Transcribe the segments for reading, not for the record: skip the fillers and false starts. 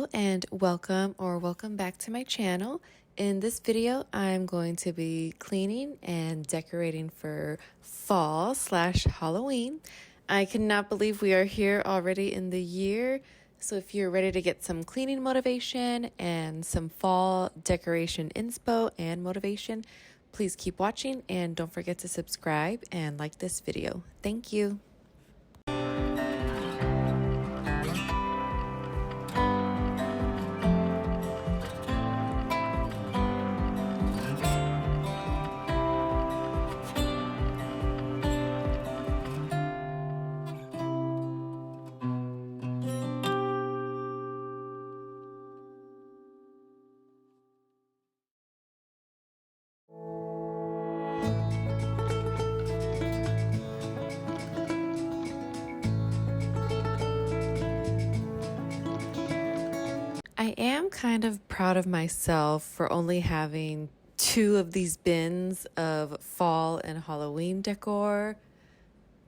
Hello and welcome back to my channel. In this video, I'm going to be cleaning and decorating for fall/Halloween. I cannot believe we are here already in the year. So if you're ready to get some cleaning motivation and some fall decoration inspo and motivation, please keep watching and don't forget to subscribe and like this video. Thank you. I am kind of proud of myself for only having 2 of these bins of fall and Halloween decor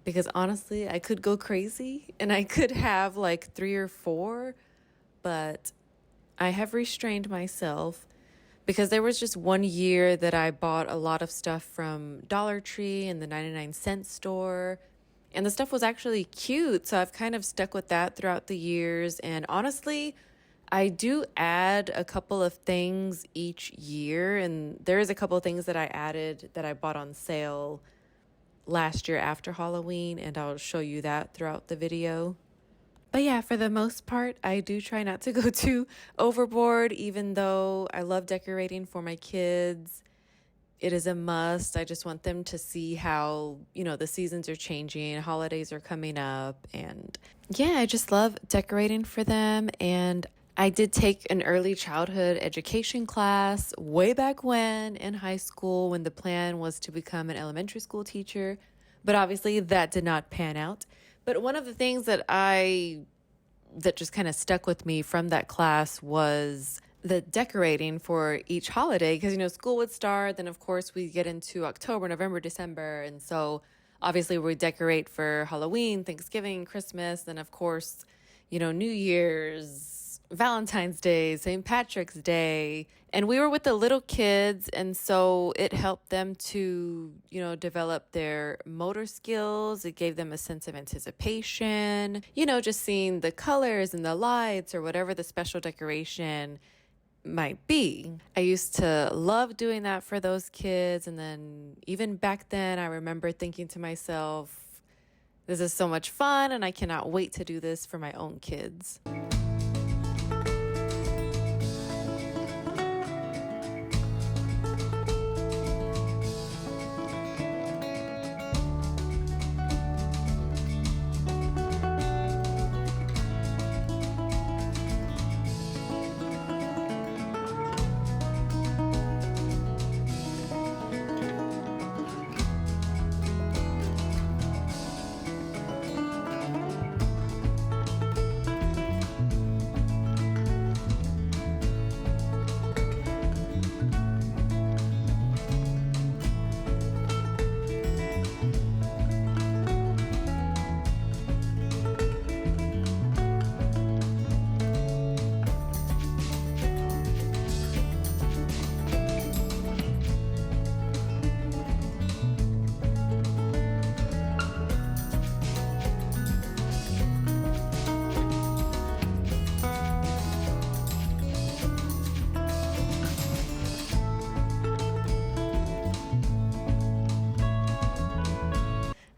because honestly, I could go crazy and I could have like 3 or 4, but I have restrained myself because there was just one year that I bought a lot of stuff from Dollar Tree and the 99-cent store. And the stuff was actually cute, so I've kind of stuck with that throughout the years. And honestly, I do add a couple of things each year, and there is a couple of things that I added that I bought on sale last year after Halloween, and I'll show you that throughout the video. But yeah, for the most part, I do try not to go too overboard, even though I love decorating for my kids. It is a must. I just want them to see how, the seasons are changing, holidays are coming up, and yeah, I just love decorating for them. And I did take an early childhood education class way back when in high school when the plan was to become an elementary school teacher, but obviously that did not pan out. But one of the things that just kind of stuck with me from that class was the decorating for each holiday because, school would start. Then, of course, we get into October, November, December. And so obviously we decorate for Halloween, Thanksgiving, Christmas, then, of course, New Year's, Valentine's Day, St. Patrick's Day. And we were with the little kids. And so it helped them to, develop their motor skills. It gave them a sense of anticipation, just seeing the colors and the lights or whatever the special decoration might be. I used to love doing that for those kids. And then even back then, I remember thinking to myself, this is so much fun and I cannot wait to do this for my own kids.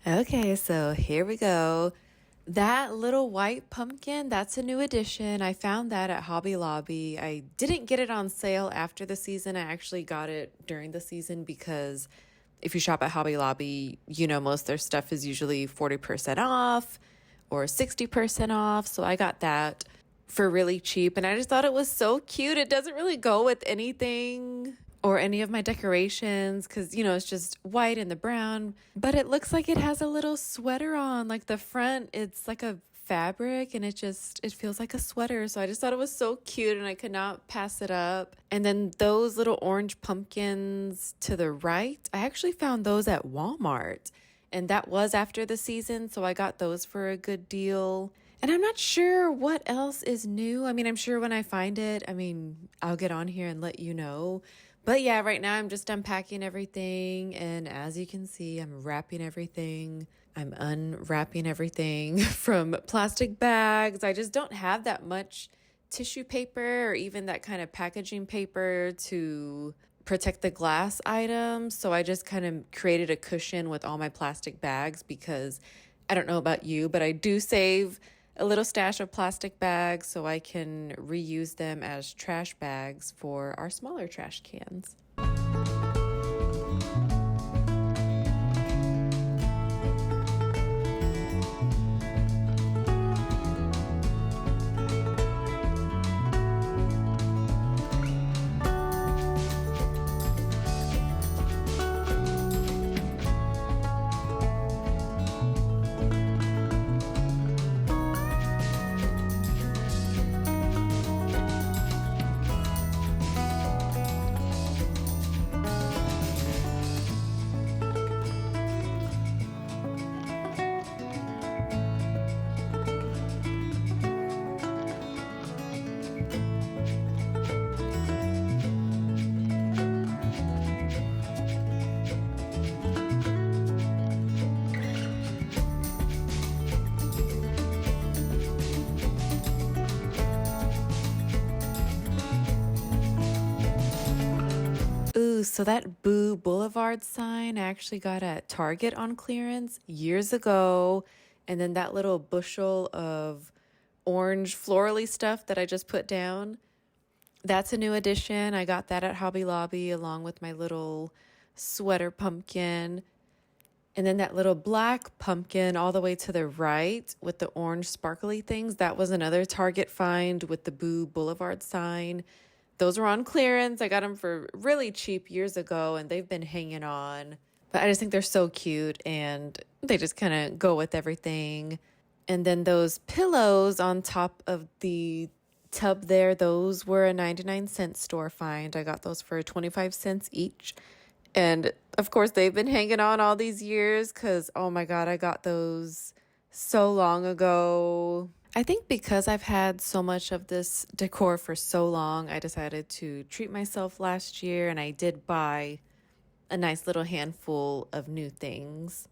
Okay, so here we go. That little white pumpkin, that's a new addition. I found that at Hobby Lobby. I didn't get it on sale after the season. I actually got it during the season because if you shop at Hobby Lobby, most of their stuff is usually 40% off or 60% off. So I got that for really cheap. And I just thought it was so cute. It doesn't really go with anything or any of my decorations because, it's just white and the brown. But it looks like it has a little sweater on. Like the front, it's like a fabric and it feels like a sweater. So I just thought it was so cute and I could not pass it up. And then those little orange pumpkins to the right, I actually found those at Walmart. And that was after the season, so I got those for a good deal. And I'm not sure what else is new. I mean, I'm sure when I find it, I'll get on here and let you know. But yeah, right now I'm just unpacking everything. And as you can see, I'm wrapping everything. I'm unwrapping everything from plastic bags. I just don't have that much tissue paper or even that kind of packaging paper to protect the glass items. So I just kind of created a cushion with all my plastic bags because I don't know about you, but I do save a little stash of plastic bags so I can reuse them as trash bags for our smaller trash cans. Ooh, so that Boo Boulevard sign I actually got at Target on clearance years ago. And then that little bushel of orange florally stuff that I just put down, that's a new addition. I got that at Hobby Lobby along with my little sweater pumpkin. And then that little black pumpkin all the way to the right with the orange sparkly things, that was another Target find with the Boo Boulevard sign. Those were on clearance. I got them for really cheap years ago and they've been hanging on. But I just think they're so cute and they just kind of go with everything. And then those pillows on top of the tub there, those were a 99-cent store find. I got those for 25 cents each. And of course, they've been hanging on all these years because, oh my God, I got those so long ago. I think because I've had so much of this decor for so long, I decided to treat myself last year and I did buy a nice little handful of new things.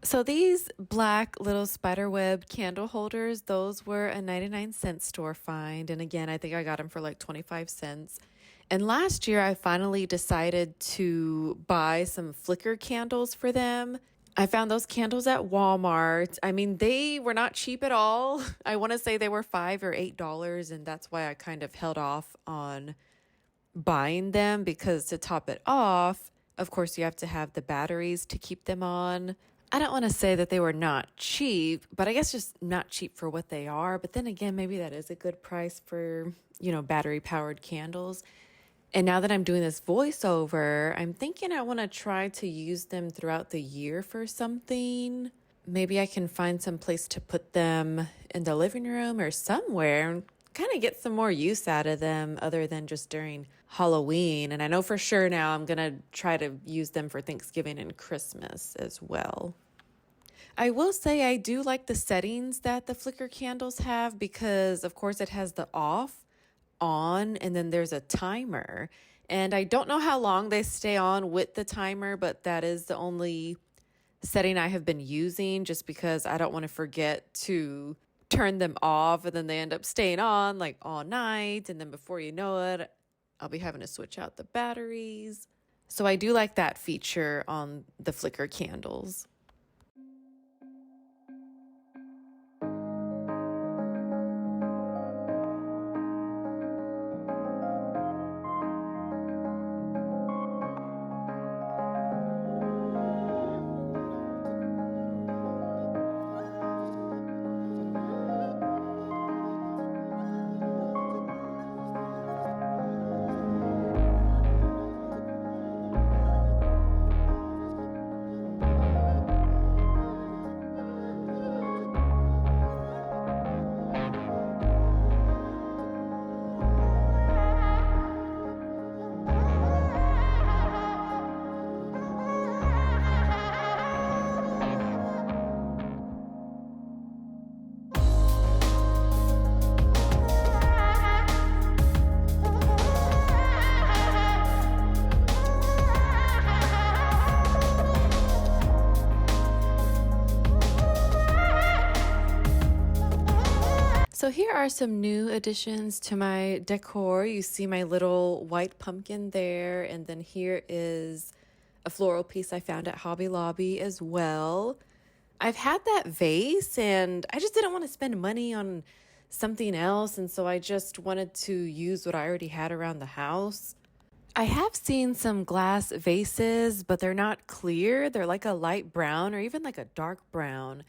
So these black little spiderweb candle holders, those were a 99-cent store find. And again, I think I got them for like 25 cents. And last year, I finally decided to buy some flicker candles for them. I found those candles at Walmart. I mean, they were not cheap at all. I want to say they were $5 or $8, and that's why I kind of held off on buying them because to top it off, of course, you have to have the batteries to keep them on. I don't want to say that they were not cheap, but I guess just not cheap for what they are. But then again, maybe that is a good price for, battery powered candles. And now that I'm doing this voiceover, I'm thinking I want to try to use them throughout the year for something. Maybe I can find some place to put them in the living room or somewhere and kind of get some more use out of them other than just during Halloween. And I know for sure now I'm going to try to use them for Thanksgiving and Christmas as well. I will say I do like the settings that the flicker candles have because, of course, it has the off, on, and then there's a timer. And I don't know how long they stay on with the timer, but that is the only setting I have been using just because I don't want to forget to turn them off and then they end up staying on like all night. And then before you know it, I'll be having to switch out the batteries. So I do like that feature on the flicker candles. are some new additions to my decor. You see my little white pumpkin there, and then here is a floral piece I found at Hobby Lobby as well. I've had that vase and I just didn't want to spend money on something else, and so I just wanted to use what I already had around the house. I have seen some glass vases, but they're not clear. They're like a light brown or even like a dark brown.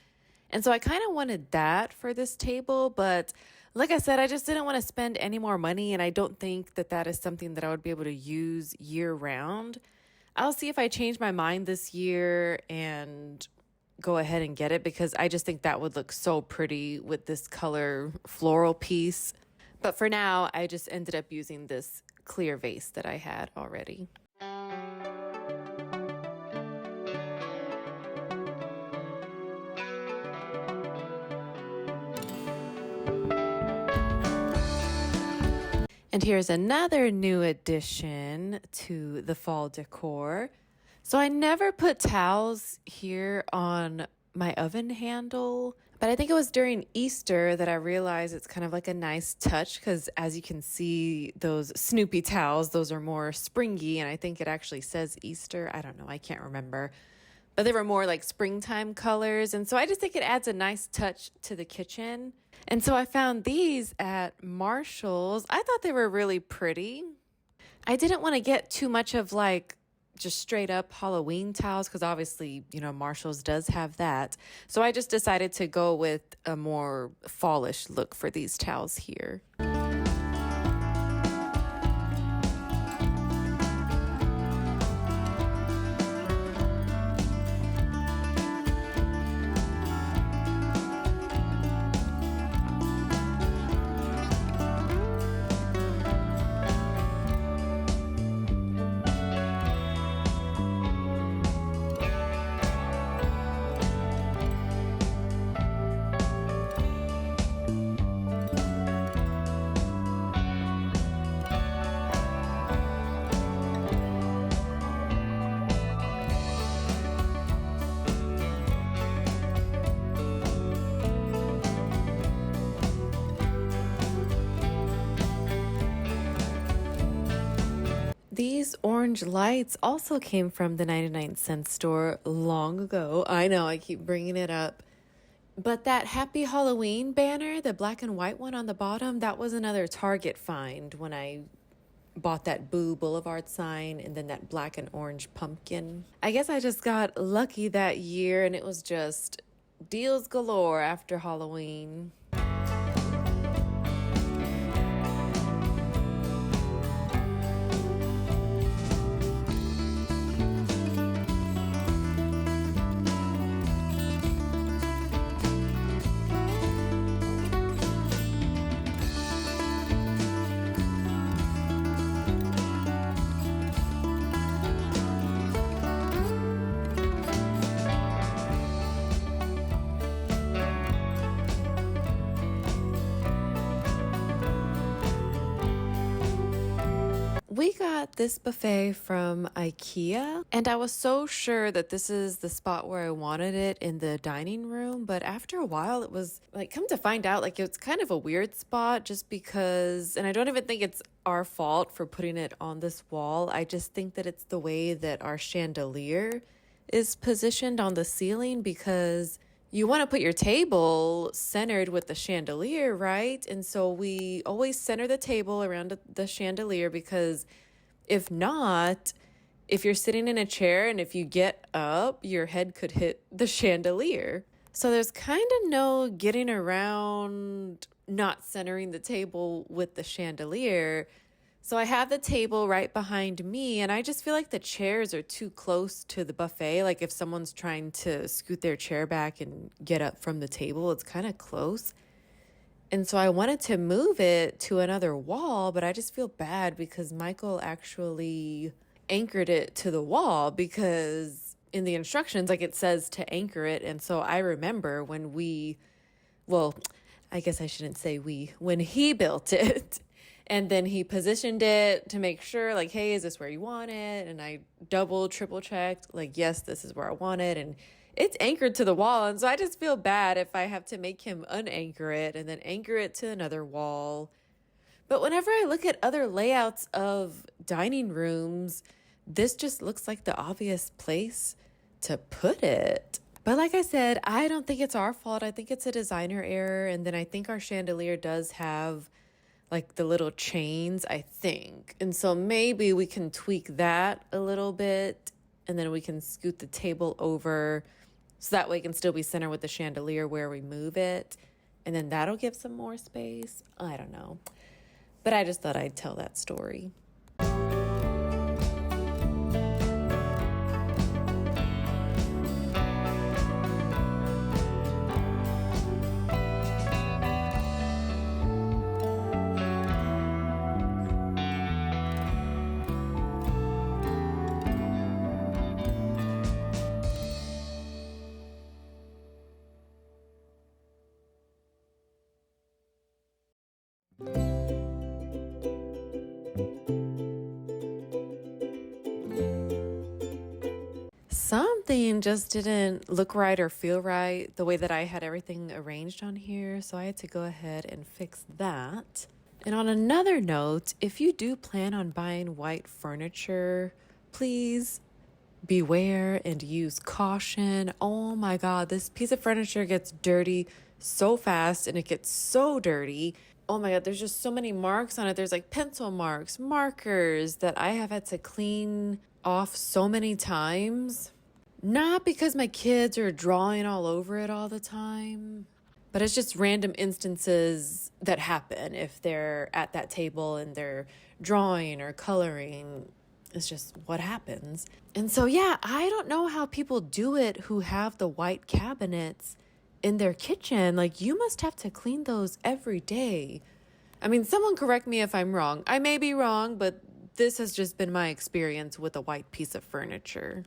And so I kind of wanted that for this table, but like I said, I just didn't want to spend any more money, and I don't think that that is something that I would be able to use year round. I'll see if I change my mind this year and go ahead and get it because I just think that would look so pretty with this color floral piece. But for now, I just ended up using this clear vase that I had already. And here's another new addition to the fall decor. So I never put towels here on my oven handle, but I think it was during Easter that I realized it's kind of like a nice touch because as you can see, those Snoopy towels, those are more springy, and I think it actually says Easter. I don't know, I can't remember. But they were more like springtime colors, and so I just think it adds a nice touch to the kitchen. And so I found these at Marshall's. I thought they were really pretty. I didn't want to get too much of like just straight up Halloween towels because obviously, Marshall's does have that. So I just decided to go with a more fallish look for these towels here. These orange lights also came from the 99-cent store long ago. I know, I keep bringing it up. But that Happy Halloween banner, the black and white one on the bottom, that was another Target find when I bought that Boo Boulevard sign and then that black and orange pumpkin. I guess I just got lucky that year and it was just deals galore after Halloween. We got this buffet from IKEA, and I was so sure that this is the spot where I wanted it in the dining room, but after a while it was like, come to find out, like it's kind of a weird spot just because, and I don't even think it's our fault for putting it on this wall. I just think that it's the way that our chandelier is positioned on the ceiling because you want to put your table centered with the chandelier, right? And so we always center the table around the chandelier because if not, if you're sitting in a chair and if you get up, your head could hit the chandelier. So there's kind of no getting around not centering the table with the chandelier. So I have the table right behind me, and I just feel like the chairs are too close to the buffet. Like if someone's trying to scoot their chair back and get up from the table, it's kind of close. And so I wanted to move it to another wall, but I just feel bad because Michael actually anchored it to the wall because in the instructions, like it says to anchor it. And so I remember well, I guess I shouldn't say when he built it. And then he positioned it to make sure, like, hey, is this where you want it? And I double, triple checked, like, yes, this is where I want it. And it's anchored to the wall. And so I just feel bad if I have to make him unanchor it and then anchor it to another wall. But whenever I look at other layouts of dining rooms, this just looks like the obvious place to put it. But like I said, I don't think it's our fault. I think it's a designer error. And then I think our chandelier does have like the little chains, I think. And so maybe we can tweak that a little bit, and then we can scoot the table over so that way it can still be centered with the chandelier where we move it. And then that'll give some more space. I don't know. But I just thought I'd tell that story. Something just didn't look right or feel right the way that I had everything arranged on here, so I had to go ahead and fix that. And on another note, if you do plan on buying white furniture, please beware and use caution. Oh my God, this piece of furniture gets dirty so fast and it gets so dirty. Oh my God, there's just so many marks on it. There's like pencil marks, markers that I have had to clean off so many times. Not because my kids are drawing all over it all the time, but it's just random instances that happen if they're at that table and they're drawing or coloring. It's just what happens. And so, yeah, I don't know how people do it who have the white cabinets in their kitchen. Like, you must have to clean those every day. I mean, someone correct me if I'm wrong. I may be wrong, but this has just been my experience with a white piece of furniture.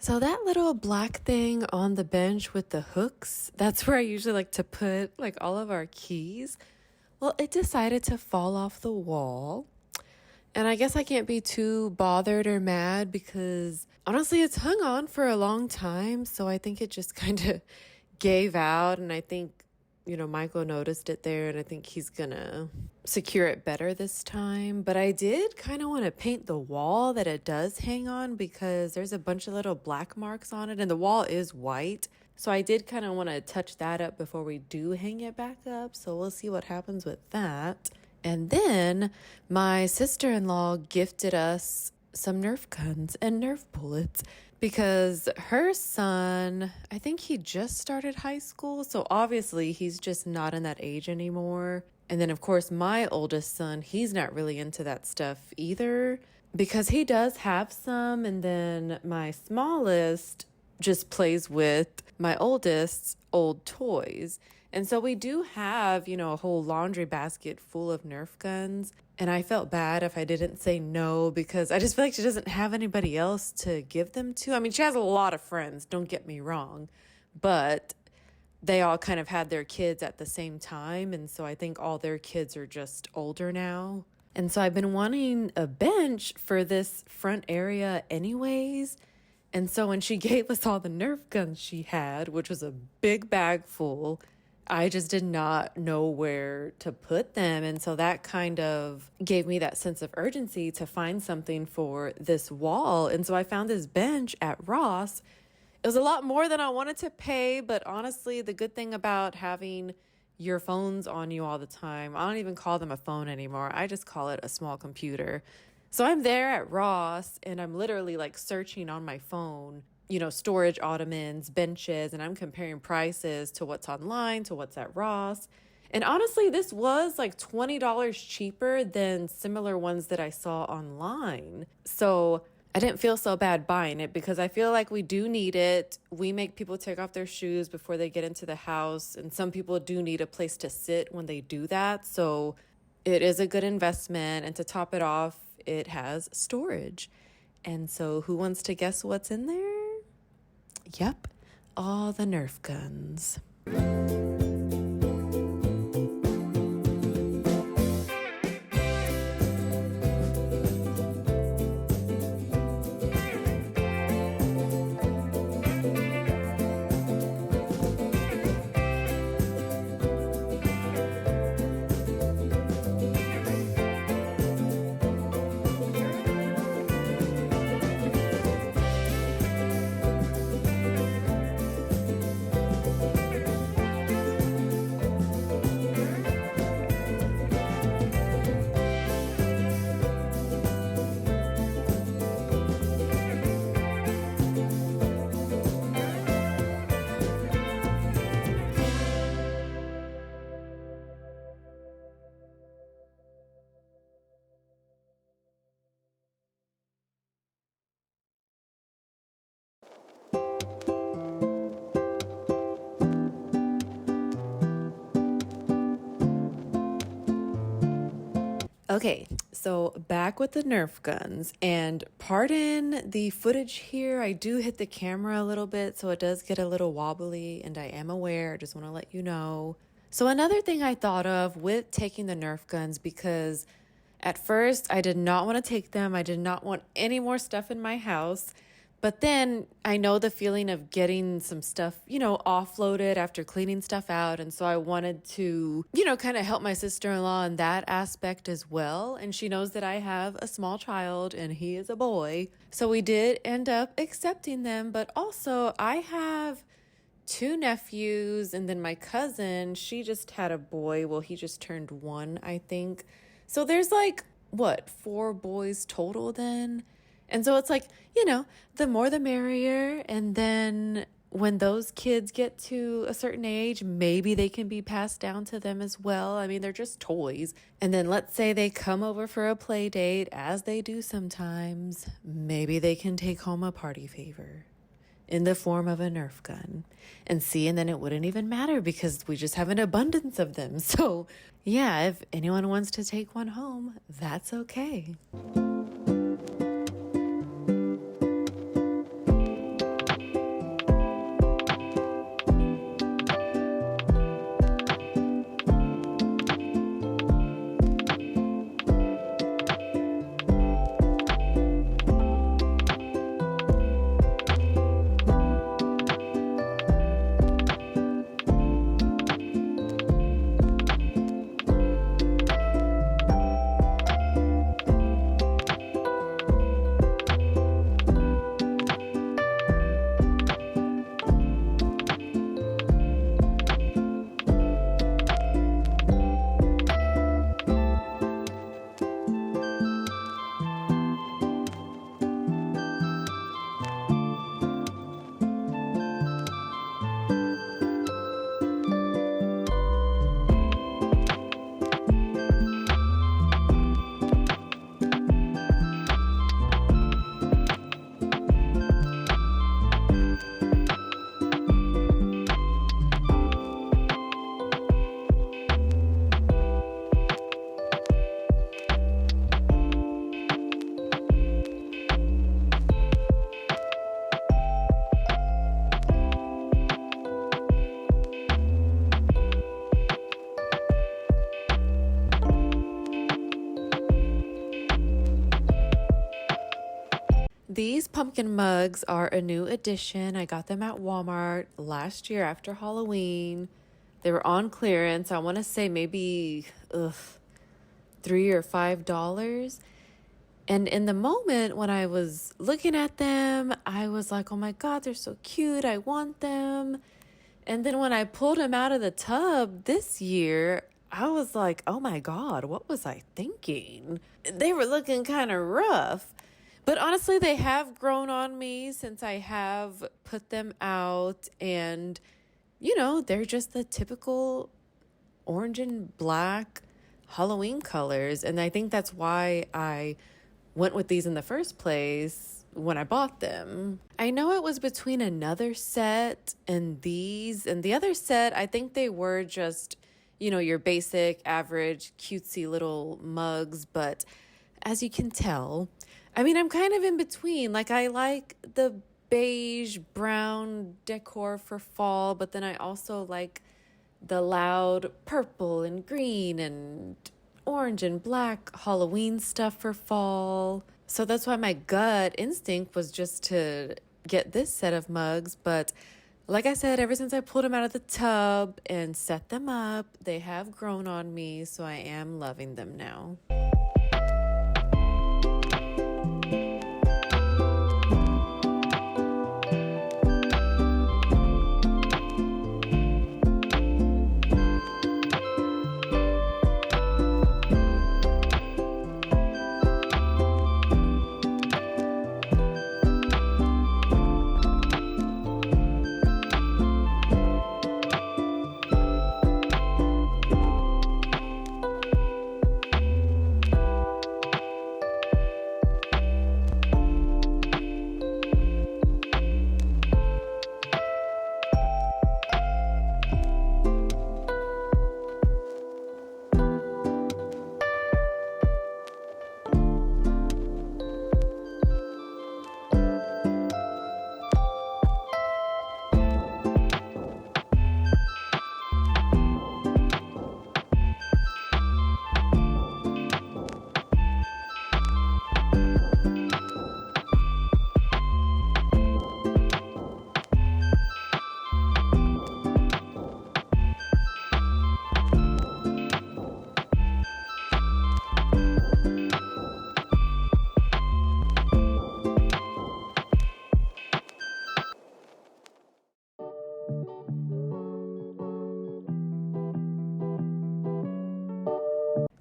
So that little black thing on the bench with the hooks, that's where I usually like to put like all of our keys. Well, it decided to fall off the wall. And I guess I can't be too bothered or mad because honestly, it's hung on for a long time. So I think it just kind of gave out. And I think, Michael noticed it there and I think he's gonna secure it better this time. But I did kind of want to paint the wall that it does hang on because there's a bunch of little black marks on it and the wall is white. So I did kind of want to touch that up before we do hang it back up. So we'll see what happens with that. And then my sister-in-law gifted us some Nerf guns and Nerf bullets because her son, I think he just started high school. So obviously he's just not in that age anymore. And then of course my oldest son, he's not really into that stuff either because he does have some. And then my smallest just plays with my oldest's old toys. And so we do have, a whole laundry basket full of Nerf guns. And I felt bad if I didn't say no because I just feel like she doesn't have anybody else to give them to. I mean, she has a lot of friends, don't get me wrong, but they all kind of had their kids at the same time. And so I think all their kids are just older now. And so I've been wanting a bench for this front area anyways. And so when she gave us all the Nerf guns she had, which was a big bag full, I just did not know where to put them. And so that kind of gave me that sense of urgency to find something for this wall. And so I found this bench at Ross. It was a lot more than I wanted to pay, but honestly, the good thing about having your phones on you all the time, I don't even call them a phone anymore. I just call it a small computer. So I'm there at Ross and I'm literally like searching on my phone, storage ottomans, benches, and I'm comparing prices to what's online, to what's at Ross. And honestly, this was like $20 cheaper than similar ones that I saw online. So I didn't feel so bad buying it because I feel like we do need it. We make people take off their shoes before they get into the house. And some people do need a place to sit when they do that. So it is a good investment. And to top it off, it has storage. And so who wants to guess what's in there? Yep, all the Nerf guns. Okay, so back with the Nerf guns, and pardon the footage here. I do hit the camera a little bit, so it does get a little wobbly, and I am aware. I just want to let you know. So another thing I thought of with taking the Nerf guns, because at first I did not want to take them. I did not want any more stuff in my house. But then I know the feeling of getting some stuff, offloaded after cleaning stuff out. And so I wanted to, kind of help my sister-in-law in that aspect as well. And she knows that I have a small child and he is a boy. So we did end up accepting them. But also I have 2 nephews, and then my cousin, she just had a boy. Well, he just turned 1, I think. So there's 4 boys total then? And so it's the more the merrier. And then when those kids get to a certain age, maybe they can be passed down to them as well. I mean, they're just toys. And then let's say they come over for a play date, as they do sometimes. Maybe they can take home a party favor in the form of a Nerf gun. And then it wouldn't even matter because we just have an abundance of them. So yeah, if anyone wants to take one home, that's okay. These pumpkin mugs are a new addition. I got them at Walmart last year after Halloween. They were on clearance. I want to say maybe $3 or $5. And in the moment when I was looking at them, I was like, oh my God, they're so cute. I want them. And then when I pulled them out of the tub this year, I was like, oh my God, what was I thinking? They were looking kind of rough. But honestly, they have grown on me since I have put them out. And, you know, they're just the typical orange and black Halloween colors. And I think that's why I went with these in the first place when I bought them. I know it was between another set and these. And the other set, I think they were just, you know, your basic, average, cutesy little mugs. But as you can tell, I mean, I'm kind of in between. Like, I like the beige brown decor for fall, but then I also like the loud purple and green and orange and black Halloween stuff for fall. So that's why my gut instinct was just to get this set of mugs. But like I said, ever since I pulled them out of the tub and set them up, they have grown on me. So I am loving them now.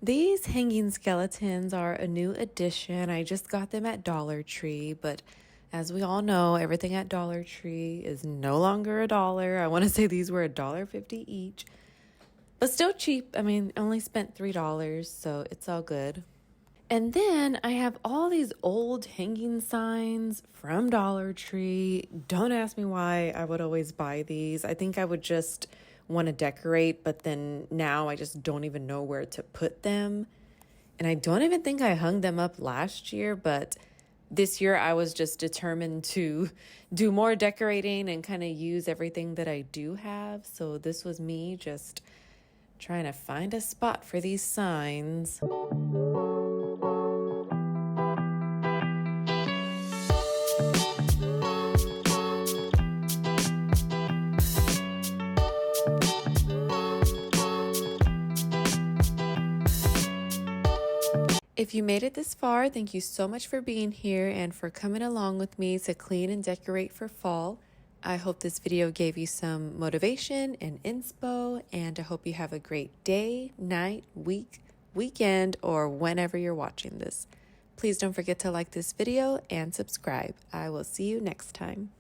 These hanging skeletons are a new addition. I just got them at Dollar Tree, but as we all know, everything at Dollar Tree is no longer $1. I want to say these were $1.50 each, but still cheap. I mean, only spent $3, so it's all good. And then I have all these old hanging signs from Dollar Tree. Don't ask me why I would always buy these. I think I would just want to decorate, but then now I just don't even know where to put them. And I don't even think I hung them up last year, but this year I was just determined to do more decorating and kind of use everything that I do have. So this was me just trying to find a spot for these signs. If you made it this far, thank you so much for being here and for coming along with me to clean and decorate for fall. I hope this video gave you some motivation and inspo, and I hope you have a great day, night, week, weekend, or whenever you're watching this. Please don't forget to like this video and subscribe. I will see you next time.